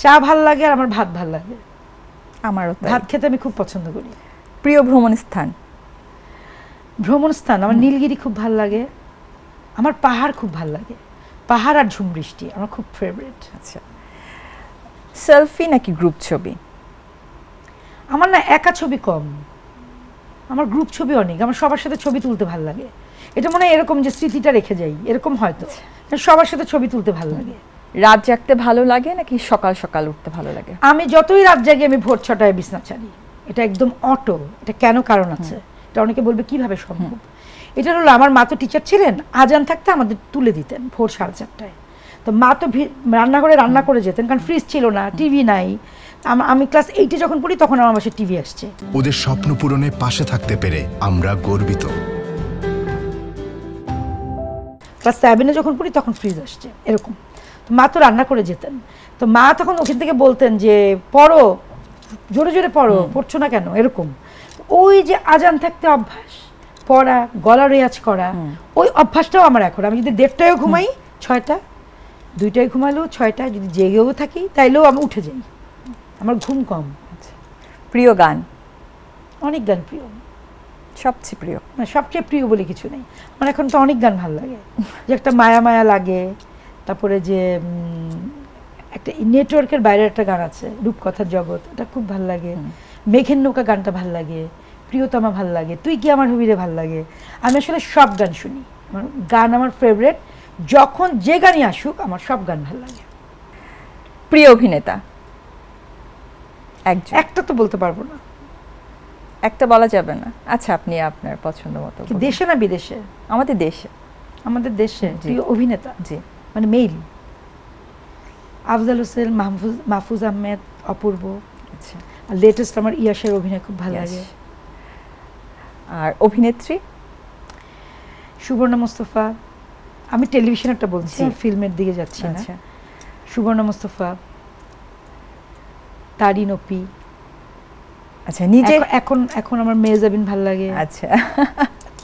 চা ভাল লাগে আর আমার ভাত ভাল লাগে। আমারও ভাত খেতে আমি খুব পছন্দ করি। প্রিয় ভ্রমণ স্থান? ভ্রমণ স্থান আমার নীলগিরি খুব ভাল লাগে, আমার পাহাড় খুব ভাল লাগে, পাহাড় আর ঝুম বৃষ্টি আমার খুব ফেভারিট। আচ্ছা, সেলফি নাকি গ্রুপ ছবি? আমার না একা ছবি কম, আমার গ্রুপ ছবি অনেক। আমার সবার সাথে ছবি তুলতে ভাল লাগে। এটা মনে হয় এরকম যে স্মৃতিটা রেখে যাই, এরকম হয়তো সবার সাথে ছবি তুলতে ভাল লাগে। রাত জাগতে ভালো লাগে নাকি সকাল সকাল উঠতে ভালো লাগে? আমি যতই রাত জাগি আমি ভোর 6টায় বিছনা ছাড়ি। এটা একদম অটো। এটা কেন কারণ আছে, এটা অনেকে বলবে কিভাবে সম্ভব। এটা হলো আমার মা তো টিচার ছিলেন, আজান থাকতে আমাদের তুলে দিতেন ভোর 4:30টায়। তো মা তো রান্নাঘরে রান্না করে যেতেন, কারণ ফ্রিজ ছিল না, টিভি নাই। আমি ক্লাস 8-এ যখন পড়ি তখন আমার বাসায় টিভি আসছে। ওদের স্বপ্ন পূরণে পাশে থাকতে পেরে আমরা গর্বিত। ক্লাস 7-এ যখন পড়ি তখন ফ্রিজ আসছে, এরকম। তো মা তো রান্না করে যেতেন। তো মা তখন ওখান থেকে বলতেন যে পড়ো, জোরে জোরে পড়ো, পড়ছো না কেন, এরকম। ওই যে আজান থাকতে অভ্যাস, পড়া, গলা রেয়াজ করা, ওই অভ্যাসটাও আমার এখন। আমি যদি 1:30টায় ঘুমাই, 6টা, 2টায় ঘুমালেও 6টা, যদি জেগেও থাকি তাইলেও আমি উঠে যাই, আমার ঘুম কম। প্রিয় গান? অনেক গান প্রিয়। সবচেয়ে প্রিয়? না, সবচেয়ে প্রিয় বলে কিছু নেই আমার। এখন তো অনেক গান ভালো লাগে, যে একটা মায়া মায়া লাগে, তারপরে যে একটা নেটওয়ার্কের বাইরে একটা গান আছে রূপকথার জগৎ, এটা খুব ভাল লাগে। মেঘের নৌকা গানটা ভাল লাগে, প্রিয়তমা ভাল লাগে, তুই কি আমার হবি রে ভাল লাগে। আমি আসলে সব গান শুনি, আমার গান আমার ফেভারিট। যখন যে গানই আসুক আমার সব গান ভাল লাগে। প্রিয় অভিনেতা? একটা তো বলতে পারবো না। একটা বলা যাবে না? আচ্ছা, আপনি আপনার পছন্দ মতো। দেশে না বিদেশে? আমাদের দেশে। আমাদের দেশে প্রিয় অভিনেতা? জি, মানে মেইল? আফজাল হোসেন, মাহফুজ আহমেদ, অপূর্ব। আচ্ছা। আর লেটেস্ট আমার ইয়াসের অভিনয় খুব ভালো লাগে। আর অভিনেত্রী? সুবর্ণা মুস্তফা। আমি টেলিভিশনেরটা বলছি, ফিল্মের দিকে যাচ্ছি না। সুবর্ণা মুস্তফা, তারিন অপি। আচ্ছা, নিজে এখন আমার মেহজাবিন ভাল লাগে। আচ্ছা,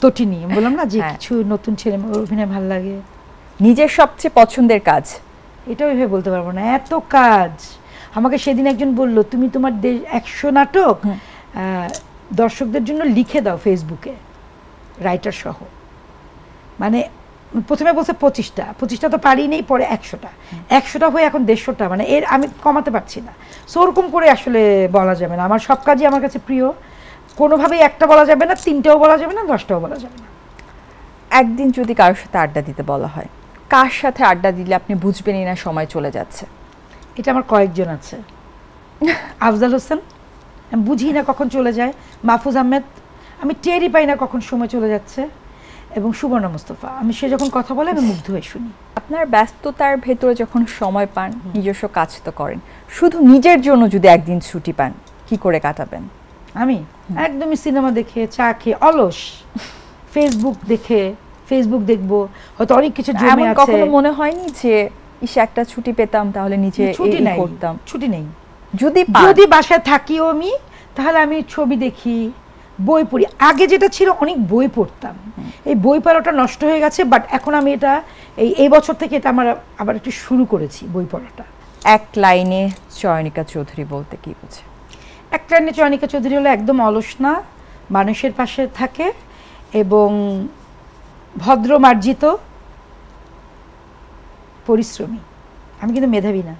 তটিনী, বললাম না যে কিছু নতুন ছেলে অভিনয় ভাল লাগে। নিজের সবচেয়ে পছন্দের কাজ? এটা ওইভাবে বলতে পারবো না, এত কাজ। আমাকে সেদিন একজন বলল, তুমি তোমার 100 নাটক দর্শকদের জন্য লিখে দাও ফেসবুকে, রাইটার সহ। মানে প্রথমে বলছে 25টা তো পারি নেই, পরে 100টা হয়ে এখন 150টা। মানে এর আমি কমাতে পারছি না। সো ওরকম করে আসলে বলা যাবে না। আমার সব কাজই আমার কাছে প্রিয়, কোনোভাবেই একটা বলা যাবে না, 3টাও বলা যাবে না, 10টাও বলা যাবে না। একদিন যদি কারোর সাথে আড্ডা দিতে বলা হয়, কার সাথে আড্ডা দিলে আপনি বুঝবেনই না সময় চলে যাচ্ছে? এটা আমার কয়েকজন আছে। আফজাল হোসেন, আমি বুঝি না কখন চলে যায়। মাহফুজ আহমেদ, আমি টেরই পাই না কখন সময় চলে যাচ্ছে। এবং সুবর্ণা মুস্তফা, আমি সে যখন কথা বলে আমি মুগ্ধ হয়ে শুনি। আপনার ব্যস্ততার ভেতরে যখন সময় পান, নিজস্ব কাজ তো করেন, শুধু নিজের জন্য যদি একদিন ছুটি পান, কি করে কাটাবেন? আমি একদমই সিনেমা দেখে, চা খেয়ে, অলস, ফেসবুক দেখবো, হয়তো অনেক কিছু জমে আছে। কখনো মনে হয়নি যে ইস একটা ছুটি পেতাম তাহলে নিজে এই করতাম? ছুটি নেই। যদি বাসায় থাকিও আমি, তাহলে আমি ছবি দেখি, বই পড়ি। আগে যেটা ছিল অনেক বই পড়তাম, এই বই পড়াটা নষ্ট হয়ে গেছে। বাট এখন আমি এটা এই বছর থেকে এটা আমার আবার একটু শুরু করেছি, বই পড়াটা। এক লাইনে চয়নিকা চৌধুরী বলতে কি বোঝে? এক লাইনে চয়নিকা চৌধুরী হলো একদম অলস না, মানুষের পাশে থাকে এবং ভদ্র মার্জিত, পরিশ্রমী। আমি কিন্তু মেধাবী না।